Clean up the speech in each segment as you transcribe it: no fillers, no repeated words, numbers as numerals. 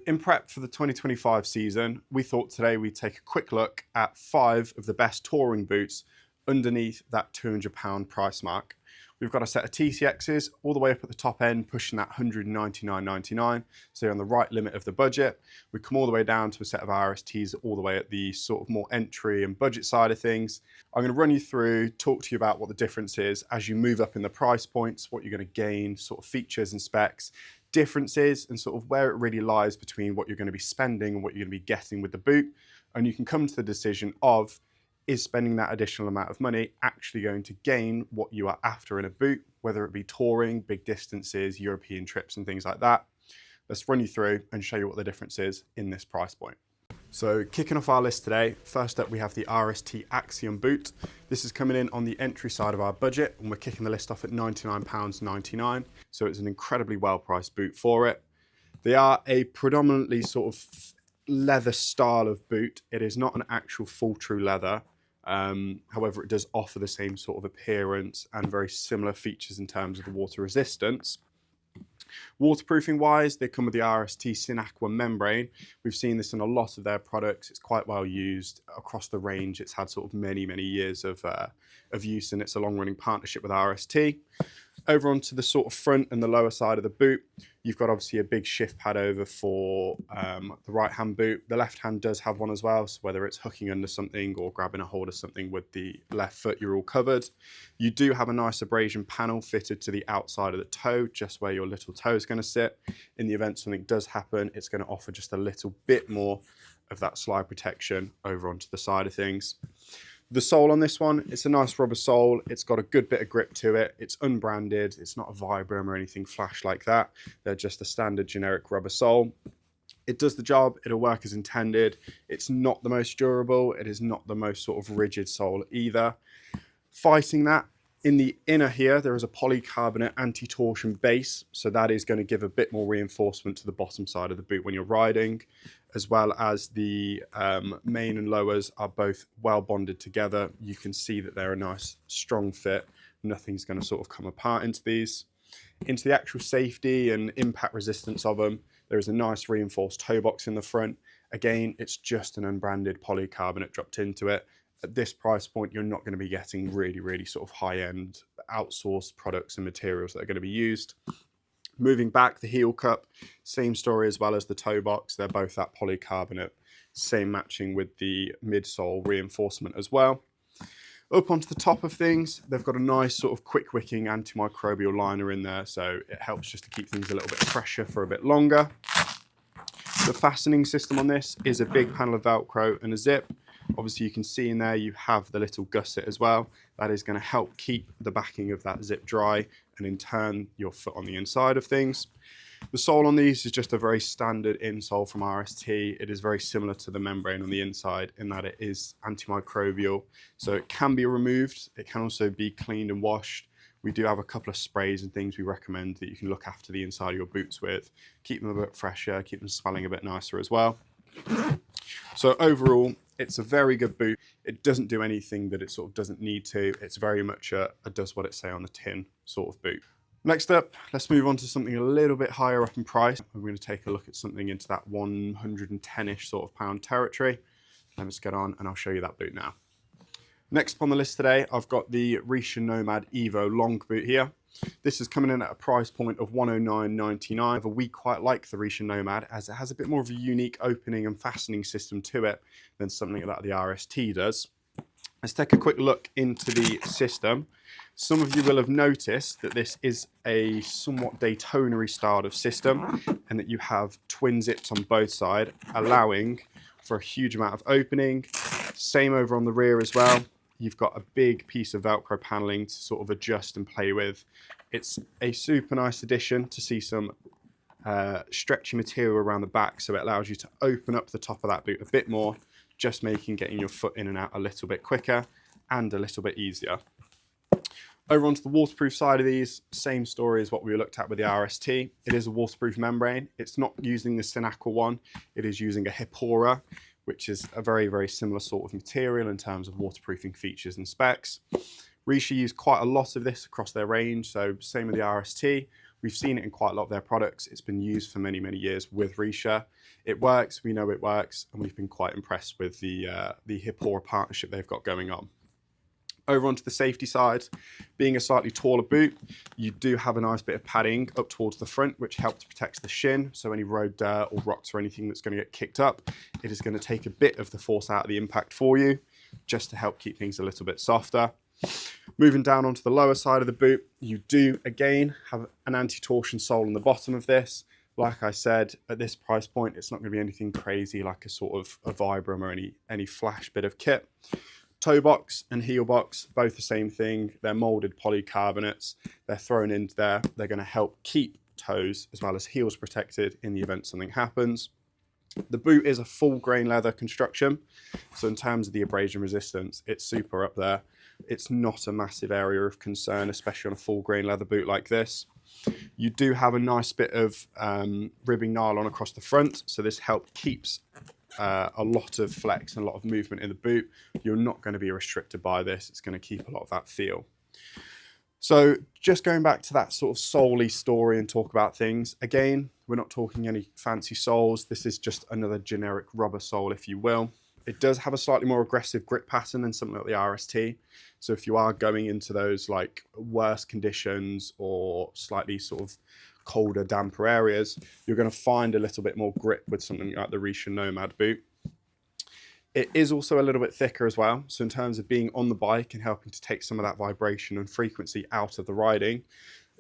In prep for the 2025 season, we thought today we'd take a quick look at 5 of the best touring boots underneath that £200 price mark. We've got a set of TCXs all the way up at the top end, pushing that £199.99, so you're on the right limit of the budget. We come all the way down to a set of RSTs all the way at the sort of more entry and budget side of things. I'm going to run you through, talk to you about what the difference is as you move up in the price points, what you're going to gain, sort of features and specs, differences, and sort of where it really lies between what you're going to be spending and what you're going to be getting with the boot. And you can come to the decision of, is spending that additional amount of money actually going to gain what you are after in a boot, whether it be touring, big distances, European trips and things like that. Let's run you through and show you what the difference is in this price point. So kicking off our list today, first up we have the RST Axiom Boot. This is coming in on the entry side of our budget, and we're kicking the list off at £99.99, so it's an incredibly well-priced boot for it. They are a predominantly sort of leather style of boot. It is not an actual full true leather. However, it does offer the same sort of appearance and very similar features in terms of the water resistance. Waterproofing wise, they come with the RST Aqua membrane. We've seen this in a lot of their products. It's quite well used across the range. It's had sort of many years of use, and it's a long running partnership with RST. Over onto the sort of front and the lower side of the boot, you've got obviously a big shift pad over for the right hand boot. The left hand does have one as well, so whether it's hooking under something or grabbing a hold of something with the left foot, you're all covered. You do have a nice abrasion panel fitted to the outside of the toe, just where your little toe is going to sit. In the event something does happen, it's going to offer just a little bit more of that slide protection over onto the side of things. The sole on this one, it's a nice rubber sole. It's got a good bit of grip to it. It's unbranded. It's not a Vibram or anything flash like that. They're just a standard generic rubber sole. It does the job. It'll work as intended. It's not the most durable. It is not the most sort of rigid sole either. Fighting that, in the inner here, there is a polycarbonate anti-torsion base. So that is going to give a bit more reinforcement to the bottom side of the boot when you're riding, as well as the main and lowers are both well bonded together. You can see that they're a nice strong fit. Nothing's going to sort of come apart into these. Into the actual safety and impact resistance of them, there is a nice reinforced toe box in the front. Again, it's just an unbranded polycarbonate dropped into it. At this price point, you're not going to be getting really sort of high-end outsourced products and materials that are going to be used. Moving back, the heel cup, same story as well as the toe box. They're both that polycarbonate, same matching with the midsole reinforcement as well. Up onto the top of things, they've got a nice sort of quick wicking antimicrobial liner in there, so it helps just to keep things a little bit fresher for a bit longer. The fastening system on this is a big panel of Velcro and a zip. Obviously you can see in there you have the little gusset as well. That is going to help keep the backing of that zip dry and in turn your foot on the inside of things. The sole on these is just a very standard insole from RST. It is very similar to the membrane on the inside in that it is antimicrobial, so it can be removed. It can also be cleaned and washed. We do have a couple of sprays and things we recommend that you can look after the inside of your boots with. Keep them a bit fresher, keep them smelling a bit nicer as well. So overall, it's a very good boot. It doesn't do anything that it sort of doesn't need to. It's very much a does what it say on the tin sort of boot. Next up, let's move on to something a little bit higher up in price. We're going to take a look at something into that 110-ish sort of pound territory. Let's get on and I'll show you that boot now. Next up on the list today, I've got the Richa Nomad Evo long boot here. This is coming in at a price point of £109.99. We quite like the Richa Nomad as it has a bit more of a unique opening and fastening system to it than something like the RST does. Let's take a quick look into the system. Some of you will have noticed that this is a somewhat Daytona-y style of system and that you have twin zips on both sides, allowing for a huge amount of opening. Same over on the rear as well. You've got a big piece of Velcro paneling to sort of adjust and play with. It's a super nice addition to see some stretchy material around the back, so it allows you to open up the top of that boot a bit more, just making getting your foot in and out a little bit quicker and a little bit easier. Over onto the waterproof side of these, same story as what we looked at with the RST. It is a waterproof membrane. It's not using the Aqua one. It is using a Hipora, which is a very similar sort of material in terms of waterproofing features and specs. Richa use quite a lot of this across their range, so same with the RST. We've seen it in quite a lot of their products. It's been used for many, many years with Richa. It works, we know it works, and we've been quite impressed with the Hippora partnership they've got going on. Over onto the safety side, being a slightly taller boot, you do have a nice bit of padding up towards the front, which helps protect the shin. So any road dirt or rocks or anything that's going to get kicked up, it is going to take a bit of the force out of the impact for you, just to help keep things a little bit softer. Moving down onto the lower side of the boot, you do again have an anti-torsion sole on the bottom of this. Like I said, at this price point, it's not going to be anything crazy like a sort of a Vibram or any flash bit of kit. Toe box and heel box, both the same thing. They're molded polycarbonates. They're thrown into there. They're going to help keep toes as well as heels protected in the event something happens. The boot is a full grain leather construction. So in terms of the abrasion resistance, it's super up there. It's not a massive area of concern, especially on a full grain leather boot like this. You do have a nice bit of ribbing nylon across the front. So this keeps a lot of flex and a lot of movement in the boot. You're not going to be restricted by this. It's going to keep a lot of that feel. So just going back to that sort of solely story and talk about things. Again, we're not talking any fancy soles. This is just another generic rubber sole, if you will. It does have a slightly more aggressive grip pattern than something like the RST. So if you are going into those like worse conditions or slightly sort of colder, damper areas, you're going to find a little bit more grip with something like the Richa Nomad boot. It is also a little bit thicker as well. So in terms of being on the bike and helping to take some of that vibration and frequency out of the riding,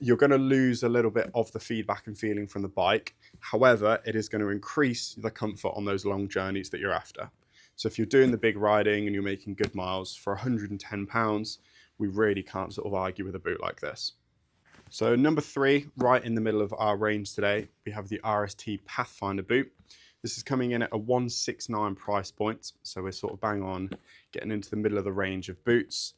you're going to lose a little bit of the feedback and feeling from the bike. However, it is going to increase the comfort on those long journeys that you're after. So if you're doing the big riding and you're making good miles for £110, we really can't sort of argue with a boot like this. So number 3, right in the middle of our range today, we have the RST Pathfinder boot. This is coming in at a $169 price point. So we're sort of bang on getting into the middle of the range of boots.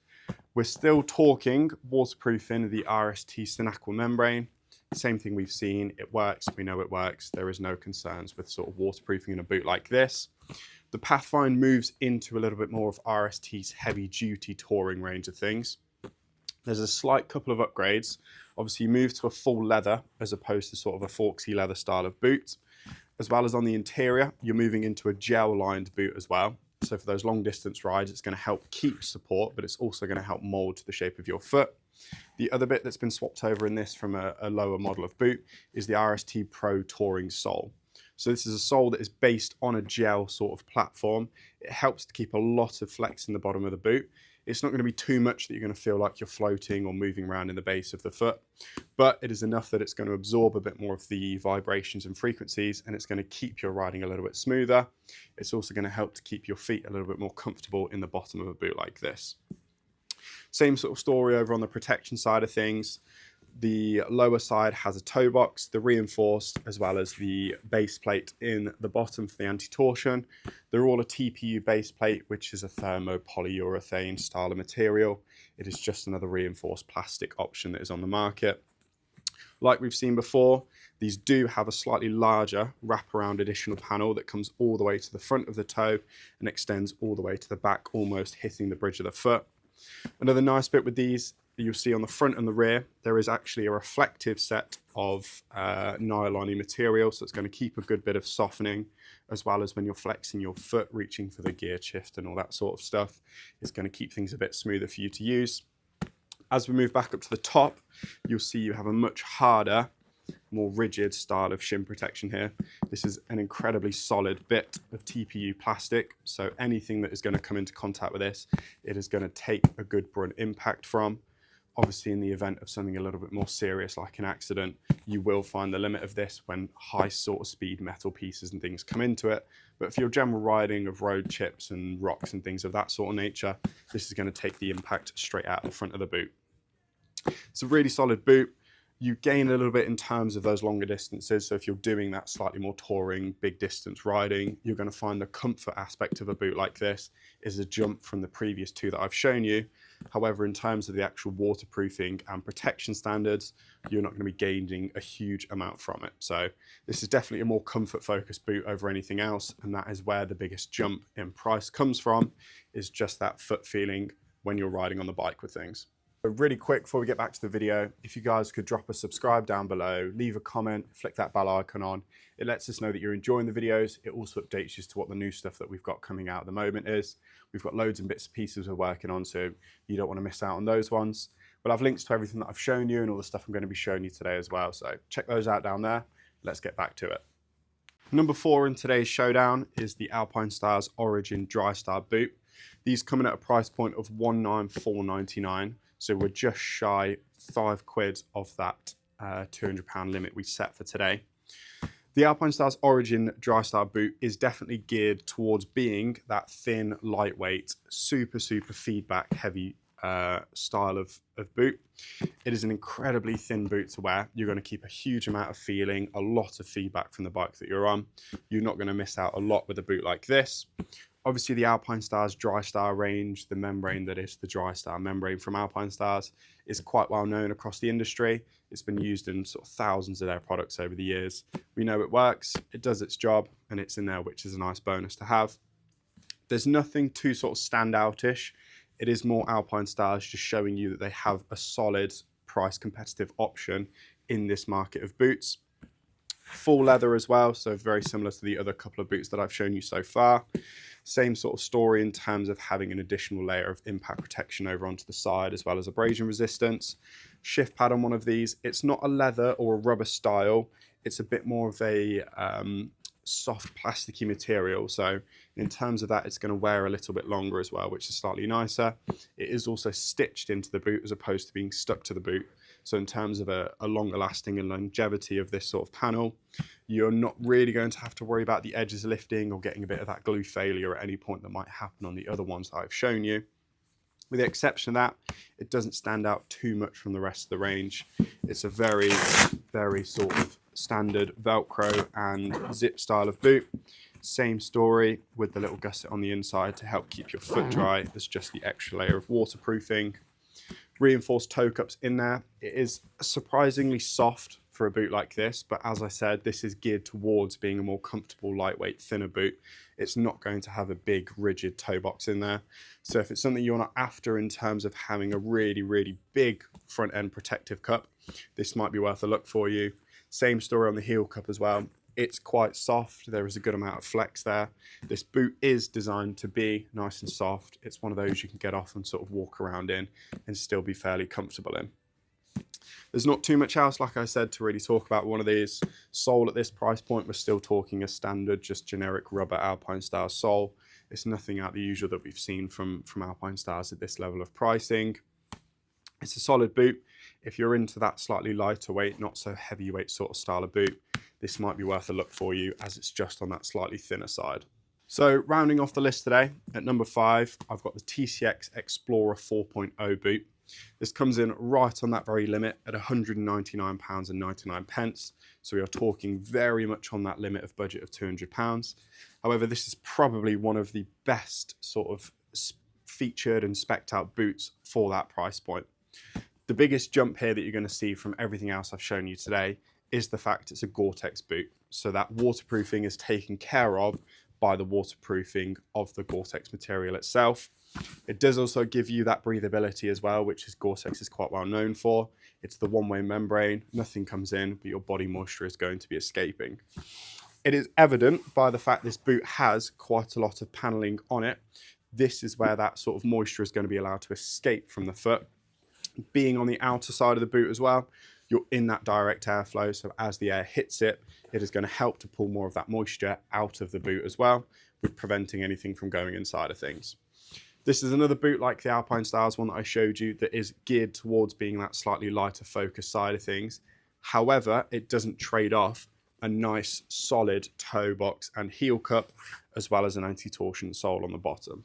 We're still talking waterproofing the RST Synacle membrane. Same thing we've seen, it works, we know it works. There is no concerns with sort of waterproofing in a boot like this. The Pathfinder moves into a little bit more of RST's heavy duty touring range of things. There's a slight couple of upgrades. Obviously you move to a full leather as opposed to sort of a forksy leather style of boot. As well as on the interior, you're moving into a gel lined boot as well. So for those long distance rides, it's going to help keep support, but it's also going to help mold to the shape of your foot. The other bit that's been swapped over in this from a lower model of boot is the RST Pro Touring sole. So this is a sole that is based on a gel sort of platform. It helps to keep a lot of flex in the bottom of the boot. It's not going to be too much that you're going to feel like you're floating or moving around in the base of the foot, but it is enough that it's going to absorb a bit more of the vibrations and frequencies, and it's going to keep your riding a little bit smoother. It's also going to help to keep your feet a little bit more comfortable in the bottom of a boot like this. Same sort of story over on the protection side of things. The lower side has a toe box, the reinforced, as well as the base plate in the bottom for the anti-torsion. They're all a TPU base plate, which is a thermopolyurethane style of material. It is just another reinforced plastic option that is on the market. Like we've seen before, these do have a slightly larger wraparound additional panel that comes all the way to the front of the toe and extends all the way to the back, almost hitting the bridge of the foot. Another nice bit with these, you'll see on the front and the rear, there is actually a reflective set of nylon-y material, so it's going to keep a good bit of softening, as well as when you're flexing your foot, reaching for the gear shift and all that sort of stuff. It's going to keep things a bit smoother for you to use. As we move back up to the top, you'll see you have a much harder, more rigid style of shin protection here. This is an incredibly solid bit of TPU plastic, so anything that is going to come into contact with this, it is going to take a good brunt impact from. Obviously, in the event of something a little bit more serious like an accident, you will find the limit of this when high sort of speed metal pieces and things come into it. But for your general riding of road chips and rocks and things of that sort of nature, this is going to take the impact straight out the front of the boot. It's a really solid boot. You gain a little bit in terms of those longer distances. So if you're doing that slightly more touring, big distance riding, you're going to find the comfort aspect of a boot like this is a jump from the previous two that I've shown you. However, in terms of the actual waterproofing and protection standards, you're not going to be gaining a huge amount from it. So this is definitely a more comfort focused boot over anything else. And that is where the biggest jump in price comes from, is just that foot feeling when you're riding on the bike with things. Really quick before we get back to the video, if you guys could drop a subscribe down below, leave a comment, flick that bell icon on. It lets us know that you're enjoying the videos. It also updates you as to what the new stuff that we've got coming out at the moment is. We've got loads and bits and pieces we're working on, so you don't want to miss out on those ones. We'll have links to everything that I've shown you and all the stuff I'm going to be showing you today as well. So check those out down there. Let's get back to it. Number 4 in today's showdown is the Alpinestars Origin Drystar boot. These come in at a price point of £194.99. So we're just shy £5 off that £200 limit we set for today. The Alpinestars Origin Drystar boot is definitely geared towards being that thin, lightweight, super feedback heavy style of boot. It is an incredibly thin boot to wear. You're going to keep a huge amount of feeling, a lot of feedback from the bike that you're on. You're not going to miss out a lot with a boot like this. Obviously, the Alpinestars Drystar range, the membrane that is the Drystar membrane from Alpinestars, is quite well known across the industry. It's been used in sort of thousands of their products over the years. We know it works, it does its job, and it's in there, which is a nice bonus to have. There's nothing too sort of standoutish. It is more Alpinestars just showing you that they have a solid price competitive option in this market of boots. Full leather as well, so very similar to the other couple of boots that I've shown you so far. Same sort of story in terms of having an additional layer of impact protection over onto the side as well as abrasion resistance. Shift pad on one of these, it's not a leather or a rubber style, it's a bit more of a soft plasticky material, so in terms of that it's going to wear a little bit longer as well, which is slightly nicer. It is also stitched into the boot as opposed to being stuck to the boot, so in terms of a longer lasting and longevity of this sort of panel, you're not really going to have to worry about the edges lifting or getting a bit of that glue failure at any point that might happen on the other ones that I've shown you. With the exception of that, it doesn't stand out too much from the rest of the range. It's a very sort of standard Velcro and zip style of boot. Same story with the little gusset on the inside to help keep your foot dry. There's just the extra layer of waterproofing. Reinforced toe cups in there. It is surprisingly soft for a boot like this, but as I said, this is geared towards being a more comfortable, lightweight, thinner boot. It's not going to have a big, rigid toe box in there. So if it's something you're not after in terms of having a really big front end protective cup, this might be worth a look for you. Same story on the heel cup as well. It's quite soft. There is a good amount of flex there. This boot is designed to be nice and soft. It's one of those you can get off and sort of walk around in and still be fairly comfortable in. There's not too much else, like I said, to really talk about one of these. Sole at this price point, we're still talking a standard, just generic rubber Alpinestars sole. It's nothing out the usual that we've seen from Alpinestars at this level of pricing. It's a solid boot. If you're into that slightly lighter weight, not so heavyweight sort of style of boot, this might be worth a look for you as it's just on that slightly thinner side. So rounding off the list today, at number 5, I've got the TCX Explorer 4.0 boot. This comes in right on that very limit at £199.99. So we are talking very much on that limit of budget of £200. However, this is probably one of the best sort of featured and spec'd out boots for that price point. The biggest jump here that you're going to see from everything else I've shown you today is the fact it's a Gore-Tex boot. So that waterproofing is taken care of by the waterproofing of the Gore-Tex material itself. It does also give you that breathability as well, which is Gore-Tex is quite well known for. It's the one-way membrane, nothing comes in, but your body moisture is going to be escaping. It is evident by the fact this boot has quite a lot of paneling on it. This is where that sort of moisture is going to be allowed to escape from the foot. Being on the outer side of the boot as well, you're in that direct airflow, so as the air hits it, it is going to help to pull more of that moisture out of the boot as well, with preventing anything from going inside of things. This is another boot like the Alpinestars one that I showed you that is geared towards being that slightly lighter focus side of things. However, it doesn't trade off a nice solid toe box and heel cup, as well as an anti-torsion sole on the bottom.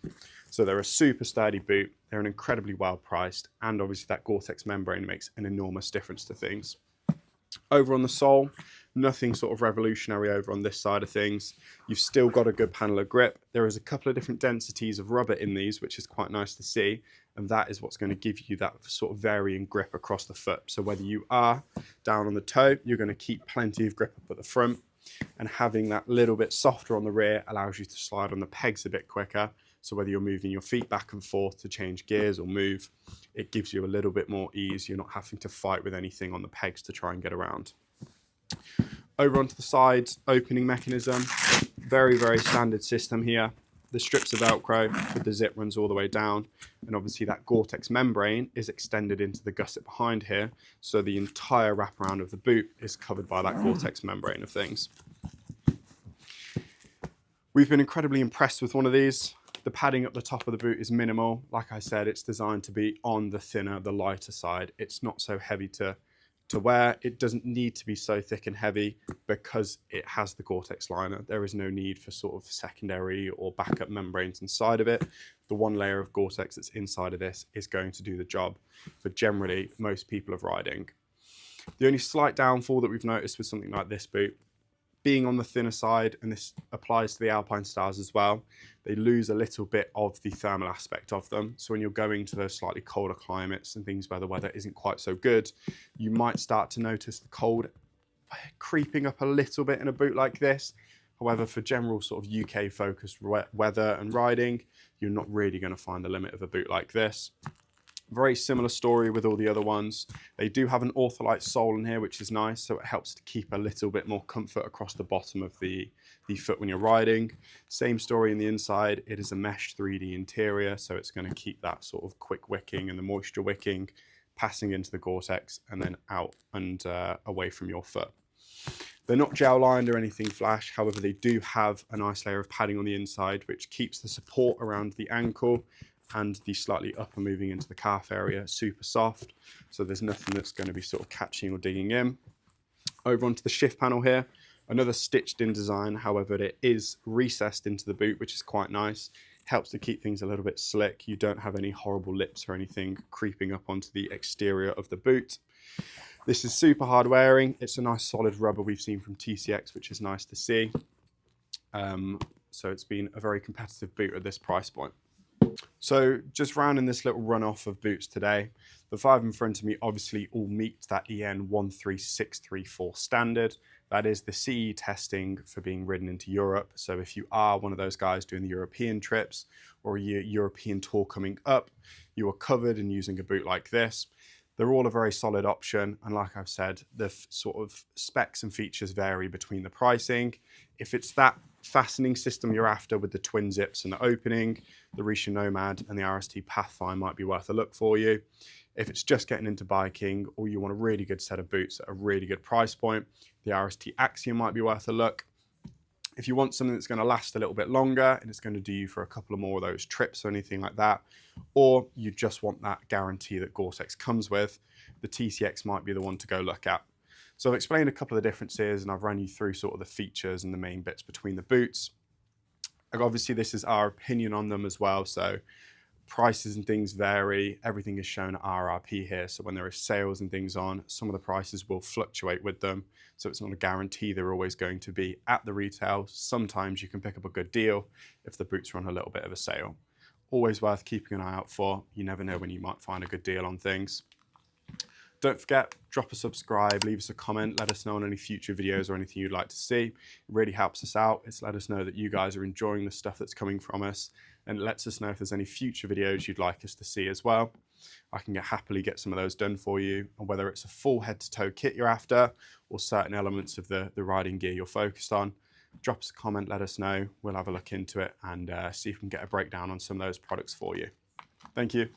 So they're a super sturdy boot, they're an incredibly well priced, and obviously that Gore-Tex membrane makes an enormous difference to things. Over on the sole, nothing sort of revolutionary over on this side of things. You've still got a good panel of grip. There is a couple of different densities of rubber in these, which is quite nice to see, and that is what's going to give you that sort of varying grip across the foot. So whether you are down on the toe, you're going to keep plenty of grip up at the front, and having that little bit softer on the rear allows you to slide on the pegs a bit quicker, So whether you're moving your feet back and forth to change gears or move, it gives you a little bit more ease. You're not having to fight with anything on the pegs to try and get around. Over onto the sides, opening mechanism, very, very standard system here. The strips of Velcro with the zip runs all the way down. And obviously that Gore-Tex membrane is extended into the gusset behind here. So the entire wraparound of the boot is covered by that Gore-Tex membrane of things. We've been incredibly impressed with one of these. The padding up the top of the boot is minimal. Like I said, it's designed to be on the thinner, the lighter side. It's not so heavy to wear. It doesn't need to be so thick and heavy because it has the Gore-Tex liner. There is no need for sort of secondary or backup membranes inside of it. The one layer of Gore-Tex that's inside of this is going to do the job for generally most people of riding. The only slight downfall that we've noticed with something like this boot, being on the thinner side, and this applies to the Alpinestars as well, they lose a little bit of the thermal aspect of them. So when you're going to those slightly colder climates and things where the weather isn't quite so good, you might start to notice the cold creeping up a little bit in a boot like this. However, for general sort of UK focused weather and riding, you're not really going to find the limit of a boot like this. Very similar story with all the other ones. They do have an Ortholite sole in here, which is nice, so it helps to keep a little bit more comfort across the bottom of the foot when you're riding. Same story in the inside. It is a mesh 3D interior, so it's going to keep that sort of quick wicking and the moisture wicking passing into the Gore-Tex and then out and away from your foot. They're not gel lined or anything flash, however they do have a nice layer of padding on the inside which keeps the support around the ankle and the slightly upper moving into the calf area super soft, so there's nothing that's going to be sort of catching or digging in. Over onto the shift panel here, another stitched in design, however it is recessed into the boot, which is quite nice. Helps to keep things a little bit slick. You don't have any horrible lips or anything creeping up onto the exterior of the boot. This is super hard wearing. It's a nice solid rubber we've seen from TCX, which is nice to see. So it's been a very competitive boot at this price point. So just rounding this little run off of boots today, the five in front of me obviously all meet that EN 13634 standard. That is the CE testing for being ridden into Europe. So if you are one of those guys doing the European trips or a European tour coming up, you are covered in using a boot like this. They're all a very solid option, and like I've said, the sort of specs and features vary between the pricing. If it's that fastening system you're after with the twin zips and the opening, the Richa Nomad and the RST Pathfinder might be worth a look for you. If it's just getting into biking or you want a really good set of boots at a really good price point, the RST Axiom might be worth a look. If you want something that's going to last a little bit longer and it's going to do you for a couple of more of those trips or anything like that, or you just want that guarantee that Gore-Tex comes with, the TCX might be the one to go look at. So I've explained a couple of the differences and I've run you through sort of the features and the main bits between the boots. And obviously this is our opinion on them as well, so prices and things vary. Everything is shown at RRP here, so when there is sales and things on, some of the prices will fluctuate with them, so it's not a guarantee they're always going to be at the retail. Sometimes you can pick up a good deal if the boots are on a little bit of a sale. Always worth keeping an eye out for. You never know when you might find a good deal on things. Don't forget, drop a subscribe, leave us a comment, let us know on any future videos or anything you'd like to see. It really helps us out. It's let us know that you guys are enjoying the stuff that's coming from us, and it lets us know if there's any future videos you'd like us to see as well. I can happily get some of those done for you, and whether it's a full head-to-toe kit you're after or certain elements of the riding gear you're focused on, drop us a comment, let us know. We'll have a look into it and see if we can get a breakdown on some of those products for you. Thank you.